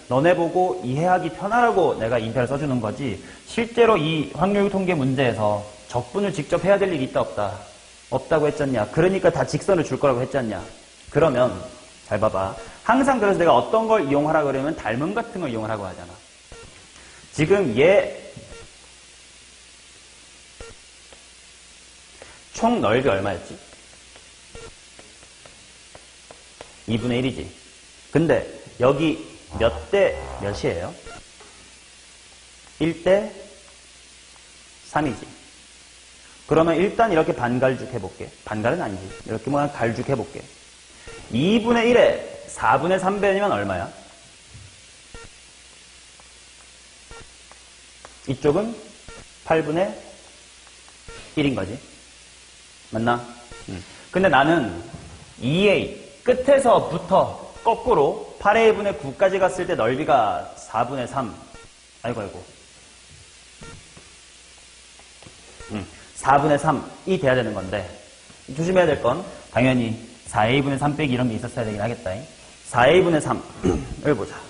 너네 보고 이해하기 편하라고 내가 인테를 써주는 거지. 실제로 이 확률 통계 문제에서 적분을 직접 해야 될 일이 있다, 없다? 없다고 했잖냐. 그러니까 다 직선을 줄 거라고 했잖냐. 그러면, 잘 봐봐. 항상 그래서 내가 어떤 걸 이용하라 그러면 닮음 같은 걸 이용하라고 하잖아. 지금 얘, 총 넓이 얼마였지? 2분의 1이지. 근데 여기 몇 대 몇이에요? 1대 3이지. 그러면 일단 이렇게 반갈죽 해볼게. 반갈은 아니지. 이렇게 뭐 갈죽 해볼게. 2분의 1에 4분의 3배면 얼마야? 이쪽은 8분의 1인 거지. 맞나? 근데 나는 2a 끝에서부터 거꾸로 8a분의 9까지 갔을 때 넓이가 4분의 3. 아이고. 4분의 3이 돼야 되는 건데, 조심해야 될 건 당연히 4a분의 3 빼기 이런 게 있었어야 되긴 하겠다. 4a분의 3을 보자.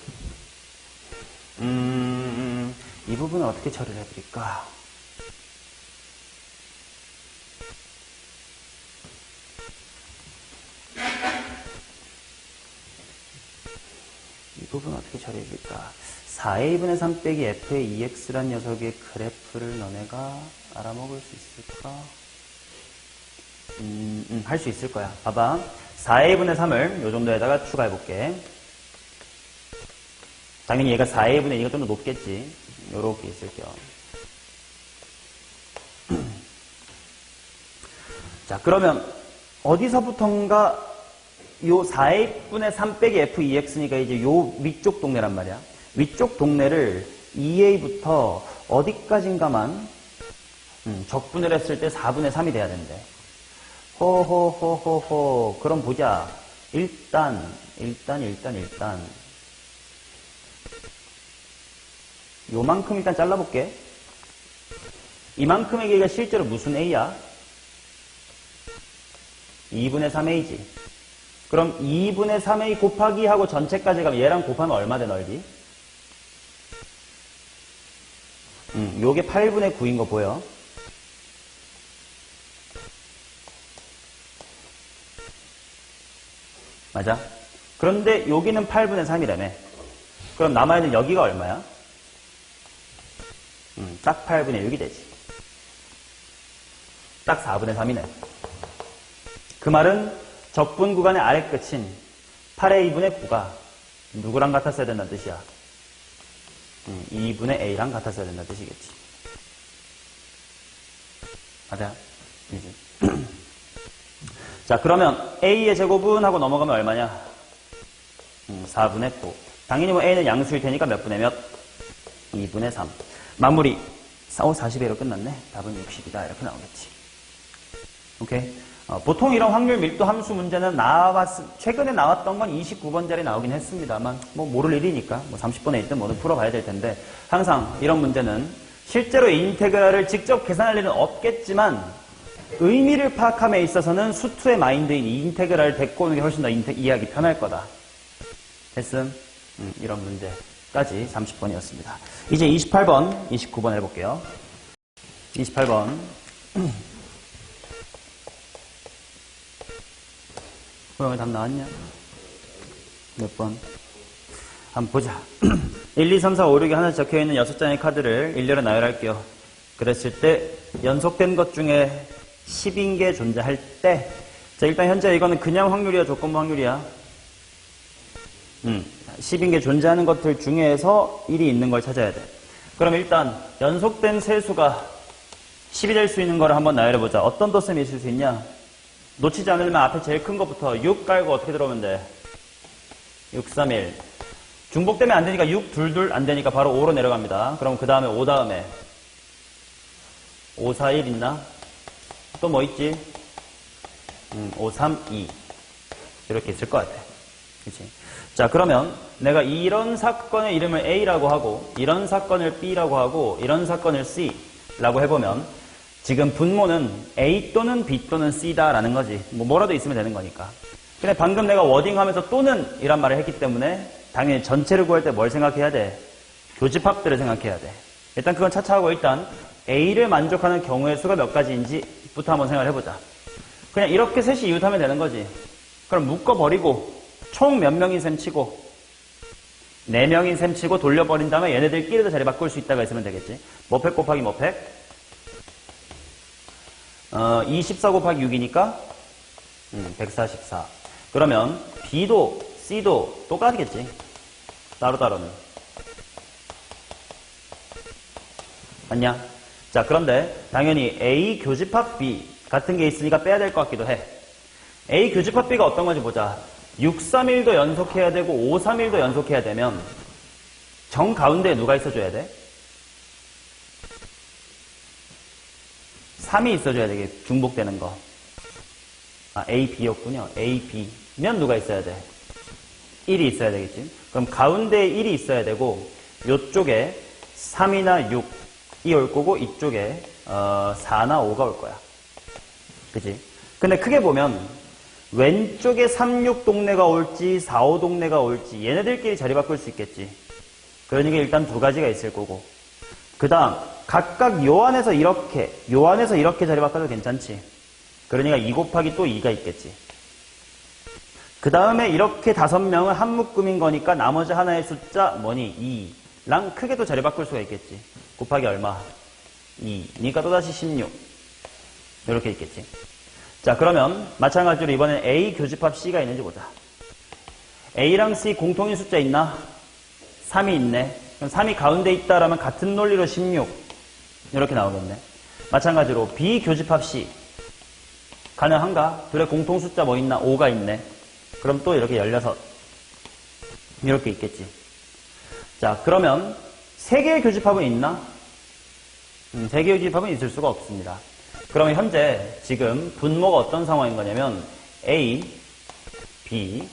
이 부분을 어떻게 처리를 해드릴까? 이 부분 어떻게 처리해줄까? 4a분의 3 빼기 f의 2x란 녀석의 그래프를 너네가 알아먹을 수 있을까? 할 수 있을 거야. 봐봐. 4a분의 3을 요 정도에다가 추가해볼게. 당연히 얘가 4a분의 2가 좀 더 높겠지. 요렇게 있을 겸. 자, 그러면 어디서부턴가 요 4a분의 3 빼기 f2x니까 이제 요 위쪽 동네란 말이야. 위쪽 동네를 2a부터 어디까지인가만 적분을 했을 때 4분의 3이 돼야 된대. 호호호호호. 그럼 보자. 일단 요만큼 일단 잘라볼게. 이만큼의 길이가 실제로 무슨 a야? 2분의 3a지. 그럼 2분의 3a 곱하기 하고 전체까지 가면 얘랑 곱하면 얼마 돼, 넓이? 요게 8분의 9인 거 보여? 맞아? 그런데 여기는 8분의 3이라며. 그럼 남아있는 여기가 얼마야? 딱 8분의 6이 되지. 딱 4분의 3이네. 그 말은 적분 구간의 아래 끝인 8의 2분의 9가 누구랑 같았어야 된다는 뜻이야? 2분의 a랑 같았어야 된다는 뜻이겠지. 맞아? 이지. 자, 그러면 a의 제곱은 하고 넘어가면 얼마냐? 4분의 9. 당연히 뭐 a는 양수일 테니까 몇 분의 몇? 2분의 3. 마무리. 40회로 끝났네. 답은 60이다. 이렇게 나오겠지. 오케이. 보통 이런 확률 밀도 함수 문제는 최근에 나왔던 건 29번 자리 나오긴 했습니다만, 뭐 모를 일이니까, 뭐 30번에 있든 뭐든 풀어봐야 될 텐데, 항상 이런 문제는 실제로 인테그랄을 직접 계산할 일은 없겠지만, 의미를 파악함에 있어서는 수투의 마인드인 이 인테그랄을 데리고 오는 게 훨씬 더 이해하기 편할 거다. 됐음? 이런 문제까지 30번이었습니다. 이제 28번, 29번 해볼게요. 28번. 그러면 답 나왔냐? 몇 번? 한번 보자. 1, 2, 3, 4, 5, 6에 하나 적혀있는 6장의 카드를 일렬에 나열할게요. 그랬을 때 연속된 것 중에 10인 게 존재할 때, 자, 일단 현재 이거는 그냥 확률이야, 조건부 확률이야? 10인 게 존재하는 것들 중에서 1이 있는 걸 찾아야 돼. 그럼 일단 연속된 세수가 10이 될 수 있는 거를 한번 나열해보자. 어떤 덧셈이 있을 수 있냐? 놓치지 않으려면 앞에 제일 큰 것부터 6 깔고 어떻게 들어오면 돼? 6, 3, 1. 중복되면 안 되니까 6, 2, 2 안 되니까 바로 5로 내려갑니다. 그럼 그 다음에 5 다음에 5, 4, 1 있나? 또 뭐 있지? 5, 3, 2. 이렇게 있을 것 같아. 그치? 자, 그러면 내가 이런 사건의 이름을 A라고 하고, 이런 사건을 B라고 하고, 이런 사건을 C라고 해보면, 지금 분모는 A 또는 B 또는 C다라는 거지. 뭐라도 있으면 되는 거니까. 근데 방금 내가 워딩하면서 또는 이란 말을 했기 때문에 당연히 전체를 구할 때 뭘 생각해야 돼? 교집합들을 생각해야 돼. 일단 그건 차차하고 일단 A를 만족하는 경우의 수가 몇 가지인지부터 한번 생각을 해보자. 그냥 이렇게 셋이 이웃하면 되는 거지. 그럼 묶어버리고 총 몇 명인 셈 치고 4명인 셈 치고 돌려버린 다음에 얘네들끼리도 자리 바꿀 수 있다가 있으면 되겠지. 뭐팩 곱하기 뭐팩? 24 곱하기 6이니까 144. 그러면 B도 C도 똑같겠지. 따로따로는. 맞냐? 자, 그런데 당연히 A 교집합 B 같은 게 있으니까 빼야 될 것 같기도 해. A 교집합 B가 어떤 건지 보자. 6, 3, 1도 연속해야 되고 5, 3, 1도 연속해야 되면 정 가운데에 누가 있어줘야 돼? 3이 있어줘야 되게 중복되는 거. 아, A, B였군요. A, B면 누가 있어야 돼? 1이 있어야 되겠지. 그럼 가운데에 1이 있어야 되고 요쪽에 3이나 6이 올 거고 이쪽에 4나 5가 올 거야. 그치? 근데 크게 보면 왼쪽에 3, 6 동네가 올지 4, 5 동네가 올지 얘네들끼리 자리 바꿀 수 있겠지. 그러니까 일단 두 가지가 있을 거고 그 다음 각각 요 안에서 이렇게 자리 바꿔도 괜찮지. 그러니까 2 곱하기 또 2가 있겠지. 그 다음에 이렇게 5명은 한 묶음인 거니까 나머지 하나의 숫자 뭐니? 2랑 크게 또 자리 바꿀 수가 있겠지. 곱하기 얼마? 2니까 또다시 16 이렇게 있겠지. 자, 그러면 마찬가지로 이번엔 A 교집합 C가 있는지 보자. A랑 C 공통인 숫자 있나? 3이 있네. 그럼 3이 가운데 있다라면 같은 논리로 16 이렇게 나오겠네. 마찬가지로 B 교집합 C 가능한가? 둘의 공통 숫자 뭐 있나? 5가 있네. 그럼 또 이렇게 16 이렇게 있겠지. 자, 그러면 3개의 교집합은 있나? 3개의 교집합은 있을 수가 없습니다. 그러면 현재 지금 분모가 어떤 상황인 거냐면 A, B,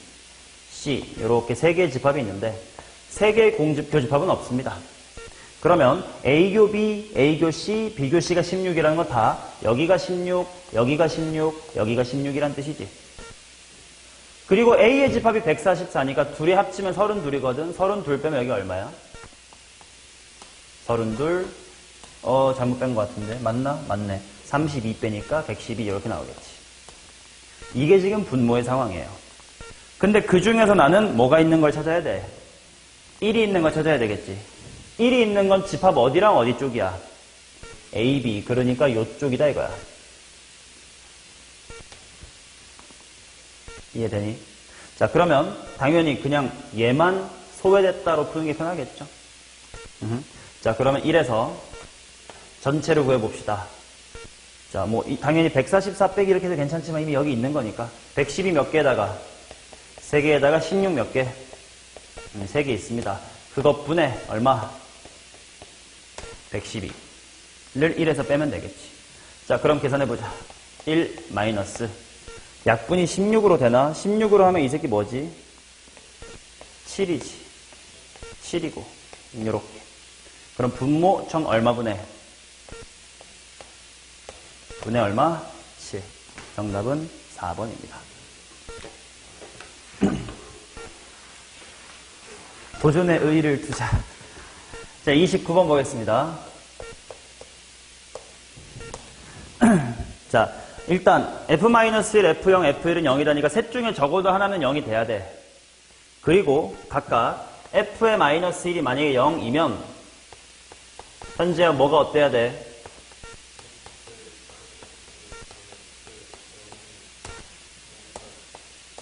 C 이렇게 3개의 집합이 있는데 3개의 교집합은 없습니다. 그러면 A교 B, A교 C, B교 C가 16이라는 건 다 여기가 16, 여기가 16, 여기가 16이란 뜻이지. 그리고 A의 집합이 144니까 둘이 합치면 32이거든. 32 빼면 여기 얼마야? 32 잘못 뺀 것 같은데 맞나? 맞네. 32 빼니까 112 이렇게 나오겠지. 이게 지금 분모의 상황이에요. 근데 그 중에서 나는 뭐가 있는 걸 찾아야 돼? 1이 있는 걸 찾아야 되겠지. 1이 있는 건 집합 어디랑 어디 쪽이야? A, B. 그러니까 요쪽이다 이거야. 이해되니? 자, 그러면 당연히 그냥 얘만 소외됐다로 푸는 게 편하겠죠? 자, 그러면 1에서 전체를 구해봅시다. 자, 뭐 당연히 144 빼기 이렇게 해도 괜찮지만 이미 여기 있는 거니까 112 몇 개에다가 3개에다가 16 몇 개? 3개 있습니다. 그것분에 얼마? 112를 1에서 빼면 되겠지. 자, 그럼 계산해보자. 1 마이너스 약분이 16으로 되나? 16으로 하면 이 새끼 뭐지? 7이지. 7이고 이렇게. 그럼 분모 정 얼마분의? 분의 얼마? 7. 정답은 4번입니다. 도전의 의의를 두자. 자, 29번 보겠습니다. 자, 일단 F-1, F0, F1은 0이다니까 셋 중에 적어도 하나는 0이 돼야 돼. 그리고 각각 F의 마이너스 1이 만약에 0이면 현재야 뭐가 어때야 돼?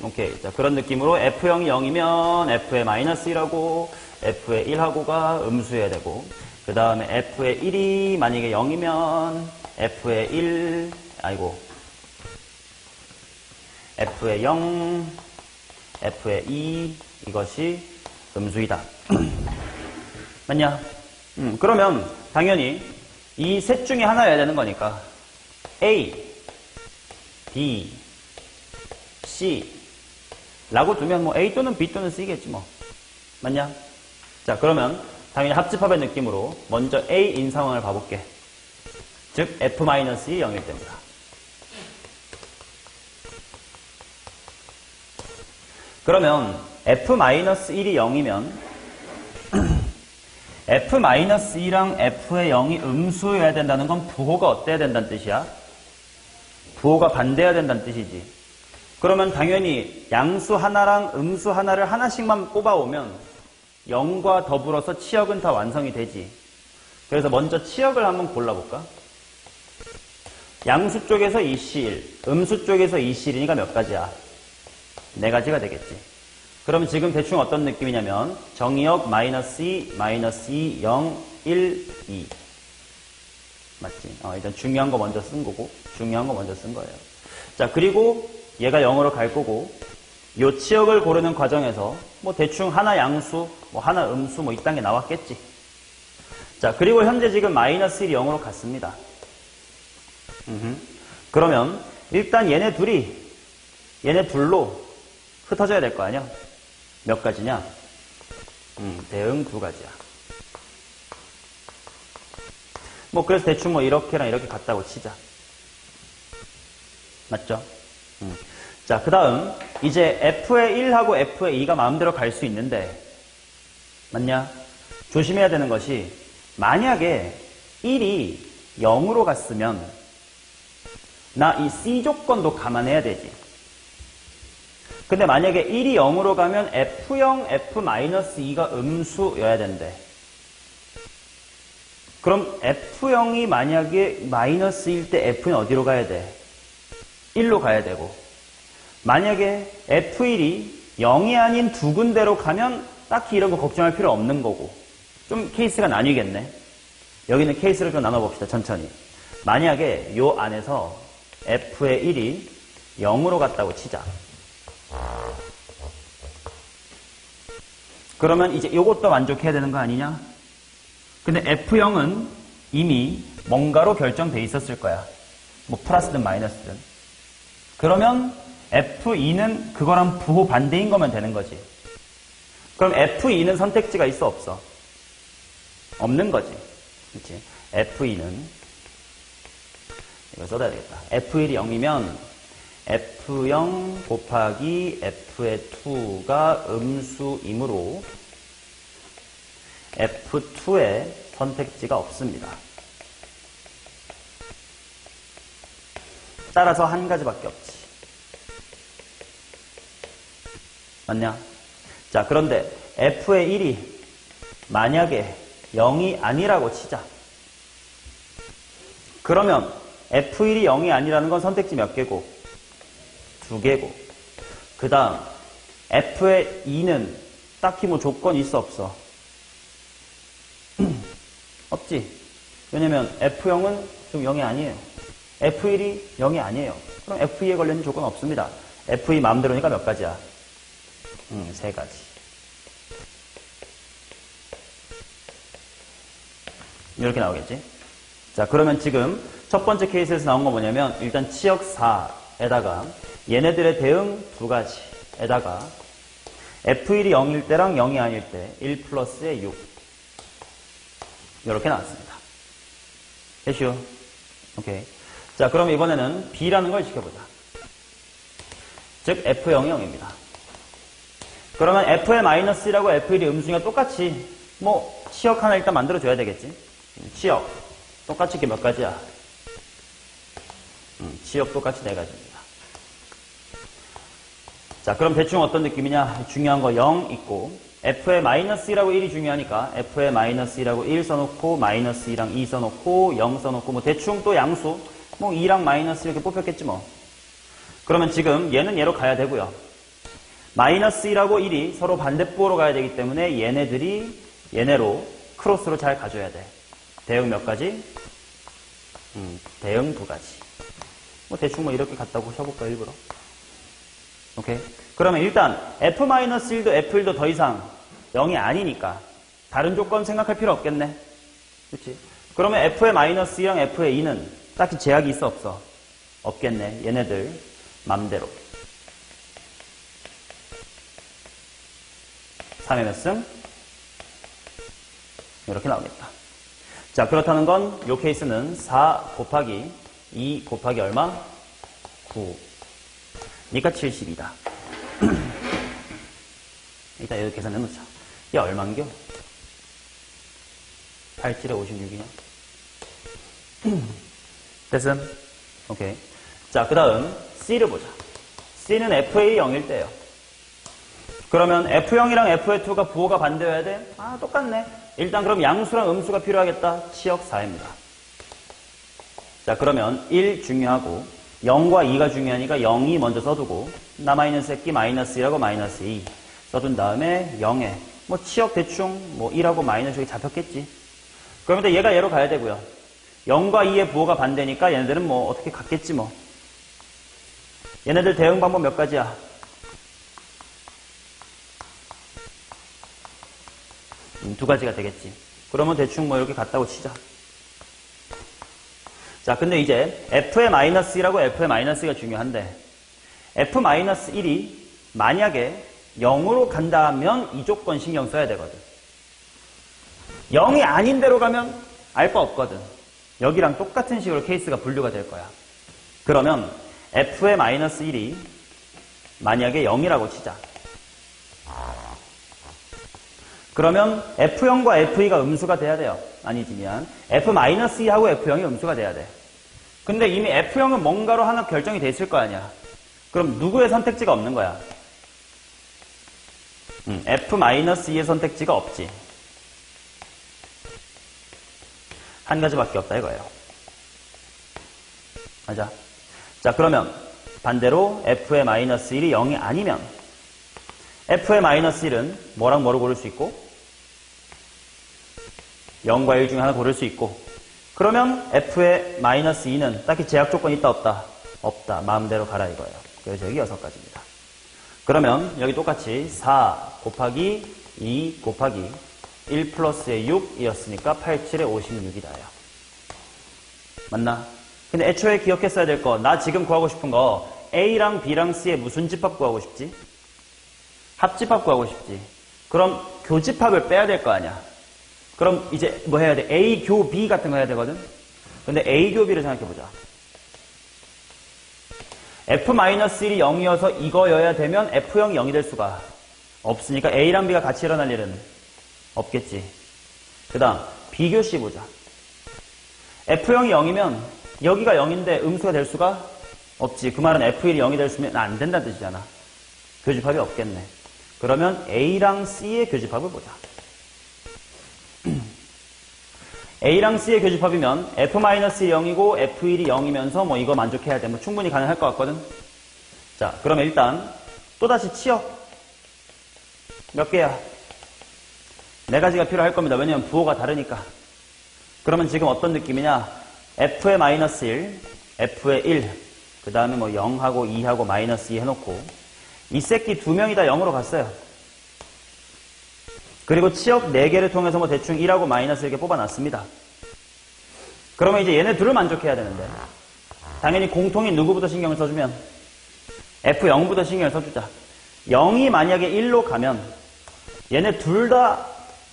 오케이. 자, 그런 느낌으로 F0이 0이면 F의 마이너스 1하고 F의 1하고가 음수해야 되고 그 다음에 F의 1이 만약에 0이면 F의 1 F의 0 F의 2 이것이 음수이다. 맞냐? 그러면 당연히 이 셋 중에 하나여야 되는 거니까 A, B, C 라고 두면 뭐 A 또는 B 또는 C겠지 뭐. 맞냐? 자, 그러면 당연히 합집합의 느낌으로 먼저 A인 상황을 봐볼게. 즉 F-2이 0일 때입니다. 그러면 F-1이 0이면 F-2랑 F의 0이 음수여야 된다는 건 부호가 어때야 된다는 뜻이야? 부호가 반대해야 된다는 뜻이지. 그러면 당연히 양수 하나랑 음수 하나를 하나씩만 뽑아오면 0과 더불어서 치역은 다 완성이 되지. 그래서 먼저 치역을 한번 골라볼까? 양수 쪽에서 2C1, 음수 쪽에서 2C1이니까 몇 가지야? 네 가지가 되겠지. 그럼 지금 대충 어떤 느낌이냐면 정의역 마이너스 2, 마이너스 2, 0, 1, 2 맞지? 일단 중요한 거 먼저 쓴 거고 중요한 거 먼저 쓴 거예요. 자, 그리고 얘가 0으로 갈 거고 요 치역을 고르는 과정에서 뭐 대충 하나 양수, 뭐 하나 음수 뭐 이딴 게 나왔겠지. 자, 그리고 현재 지금 마이너스 1이 0으로 갔습니다. 그러면 일단 얘네 둘로 흩어져야 될 거 아니야? 몇 가지냐? 대응 두 가지야. 뭐 그래서 대충 뭐 이렇게랑 이렇게 같다고 치자. 맞죠? 자, 그 다음 이제 F의 1하고 F의 2가 마음대로 갈 수 있는데 맞냐? 조심해야 되는 것이 만약에 1이 0으로 갔으면 나 이 C 조건도 감안해야 되지. 근데 만약에 1이 0으로 가면 F0, F-2가 음수여야 된대. 그럼 F0이 만약에 마이너스일 때 F는 어디로 가야 돼? 1로 가야 되고 만약에 F1이 0이 아닌 두 군데로 가면 딱히 이런 거 걱정할 필요 없는 거고 좀 케이스가 나뉘겠네. 여기는 케이스를 좀 나눠봅시다. 천천히. 만약에 요 안에서 F의 1이 0으로 갔다고 치자. 그러면 이제 요것도 만족해야 되는 거 아니냐? 근데 F0은 이미 뭔가로 결정돼 있었을 거야. 뭐 플러스든 마이너스든. 그러면 F2는 그거랑 부호 반대인 거면 되는 거지. 그럼 F2는 선택지가 있어 없어? 없는 거지. 그렇지? F2는 이거 써야 되겠다. F1이 0이면 F0 곱하기 F의 2가 음수이므로 F2의 선택지가 없습니다. 따라서 한 가지밖에 없지. 맞냐? 자, 그런데 F의 1이 만약에 0이 아니라고 치자. 그러면 F1이 0이 아니라는 건 선택지 몇 개고? 2개고. 그 다음 F의 2는 딱히 뭐 조건이 있어 없어? 없지. 왜냐면 F0은 지금 0이 아니에요. F1이 0이 아니에요. 그럼 F2에 걸려있는 조건 없습니다. F2 마음대로니까 몇 가지야? 3가지. 이렇게 나오겠지? 자, 그러면 지금 첫 번째 케이스에서 나온 건 뭐냐면 일단 치역 4에다가 얘네들의 대응 2가지에다가 F1이 0일 때랑 0이 아닐 때 1 플러스의 6 이렇게 나왔습니다. 됐슈? 오케이. 자, 그럼 이번에는 B라는 걸 지켜보자. 즉 F0이 0입니다. 그러면 F의 마이너스라고 F1이 음수니까 똑같이 뭐 치역 하나 일단 만들어줘야 되겠지. 치역 똑같이 이게 몇 가지야? 치역 똑같이 4가지입니다. 자, 그럼 대충 어떤 느낌이냐? 중요한 거 0 있고 F의 마이너스라고 1이 중요하니까 F의 마이너스라고 1 써놓고 마이너스 2랑 2 써놓고 0 써놓고 뭐 대충 또 양수 뭐 2랑 마이너스 이렇게 뽑혔겠지 뭐. 그러면 지금 얘는 얘로 가야 되고요. 마이너스 2라고 1이 서로 반대부호로 가야 되기 때문에 얘네들이 얘네로 크로스로 잘 가줘야 돼. 대응 몇 가지? 대응 2가지. 뭐 대충 뭐 이렇게 갔다고 쳐볼까 일부러. 오케이. 그러면 일단 F-1도 F1도 더 이상 0이 아니니까 다른 조건 생각할 필요 없겠네. 그렇지? 그러면 F의 마이너스 2랑 F의 2는 딱히 제약이 있어 없어? 없겠네. 얘네들 맘대로. 3의 몇 승? 이렇게 나오겠다. 자, 그렇다는 건 이 케이스는 4 곱하기 2 곱하기 얼마? 9. 니까 70이다. 일단 여기 계산해 놓자. 얘 얼만겨? 87에 56이냐? 됐음? 오케이. 자, 그 다음 C를 보자. C는 F의 0일 때예요. 그러면 F0이랑 F2가 부호가 반대여야 돼? 아, 똑같네. 일단 그럼 양수랑 음수가 필요하겠다. 치역 4입니다. 자, 그러면 1 중요하고 0과 2가 중요하니까 0이 먼저 써두고 남아있는 새끼 마이너스 1하고 마이너스 2 써둔 다음에 0에 뭐 치역 대충 뭐 1하고 마이너스 6이 잡혔겠지. 그러면 얘가 얘로 가야 되고요. 0과 2의 부호가 반대니까 얘네들은 뭐 어떻게 같겠지 뭐. 얘네들 대응 방법 몇 가지야? 두 가지가 되겠지. 그러면 대충 뭐 이렇게 같다고 치자. 자, 근데 이제 f의 마이너스 1하고 f의 마이너스 2가 중요한데 f 마이너스 1이 만약에 0으로 간다면 이 조건 신경 써야 되거든. 0이 아닌 대로 가면 알 바 없거든. 여기랑 똑같은 식으로 케이스가 분류가 될 거야. 그러면 f의 마이너스 1이 만약에 0이라고 치자. 그러면 F0과 F2가 음수가 돼야 돼요. 아니지, 미안. F-2하고 F0이 음수가 돼야 돼. 근데 이미 F0은 뭔가로 하나 결정이 돼 있을 거 아니야. 그럼 누구의 선택지가 없는 거야? F-2의 선택지가 없지. 한 가지밖에 없다 이거예요. 맞아. 자, 그러면 반대로 F의 마이너스 1이 0이 아니면 F의 마이너스 1은 뭐랑 뭐를 고를 수 있고 0과 1 중에 하나 고를 수 있고 그러면 F의 마이너스 2는 딱히 제약 조건이 있다 없다? 없다. 마음대로 가라 이거예요. 그래서 여기 6가지입니다. 그러면 여기 똑같이 4 곱하기 2 곱하기 1 플러스의 6이었으니까 87에 56이다요. 맞나? 근데 애초에 기억했어야 될 거, 나 지금 구하고 싶은 거 A랑 B랑 C의 무슨 집합 구하고 싶지? 합집합 구하고 싶지. 그럼 교집합을 빼야 될 거 아니야. 그럼 이제 뭐 해야 돼? A 교 B 같은 거 해야 되거든? 근데 A 교 B를 생각해보자. F-1이 0이어서 이거여야 되면 F0이 0이 될 수가 없으니까 A랑 B가 같이 일어날 일은 없겠지. 그 다음 비교 C 보자. F0이 0이면 여기가 0인데 음수가 될 수가 없지. 그 말은 F1이 0이 될 수면 안 된다는 뜻이잖아. 교집합이 없겠네. 그러면 A랑 C의 교집합을 보자. A랑 C의 교집합이면 F-1이 0이고 F1이 0이면서 뭐 이거 만족해야 돼. 뭐 충분히 가능할 것 같거든. 자, 그러면 일단 또다시 치역 몇 개야? 4가지가 필요할 겁니다. 왜냐면 부호가 다르니까. 그러면 지금 어떤 느낌이냐? F의 마이너스 1, F의 1, 그 다음에 뭐 0하고 2하고 마이너스 2 해놓고 이 새끼 2명이 다 0으로 갔어요. 그리고 치역 4개를 통해서 뭐 대충 1하고 마이너스 이렇게 뽑아놨습니다. 그러면 이제 얘네 둘을 만족해야 되는데 당연히 공통인 누구부터 신경을 써주면 F0부터 신경을 써주자. 0이 만약에 1로 가면 얘네 둘 다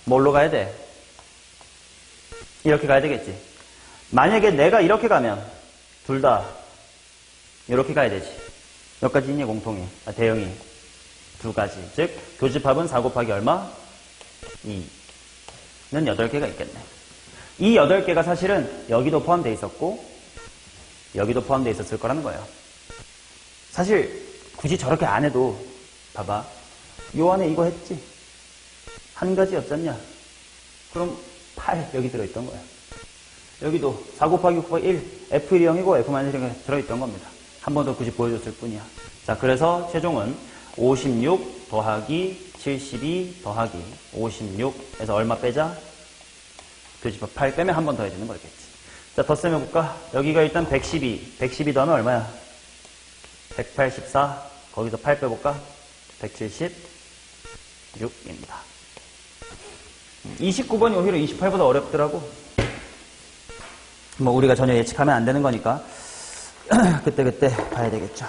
뭘로 가야 돼? 이렇게 가야 되겠지. 만약에 내가 이렇게 가면 둘 다 이렇게 가야 되지. 몇 가지 있니 공통이? 대형이 2가지. 즉 교집합은 4 곱하기 얼마? 2는 8개가 있겠네. 이 8개가 사실은 여기도 포함되어 있었고 여기도 포함되어 있었을 거라는 거예요. 사실 굳이 저렇게 안 해도 봐봐. 요 안에 이거 했지? 한 가지였잖냐? 그럼 8 여기 들어있던 거야. 여기도 4 곱하기 6 곱하기 1 F1이 0이고 F-1이 들어있던 겁니다. 한 번 더 굳이 보여줬을 뿐이야. 자, 그래서 최종은 56 더하기 72 더하기 56에서 얼마 빼자? 교집합 8 빼면 한 번 더 해주는 거겠지. 자, 덧셈 해볼까? 여기가 일단 112 더하면 얼마야? 184 거기서 8 빼볼까? 176입니다. 29번이 오히려 28보다 어렵더라고. 뭐 우리가 전혀 예측하면 안 되는 거니까 그때그때 봐야 되겠죠.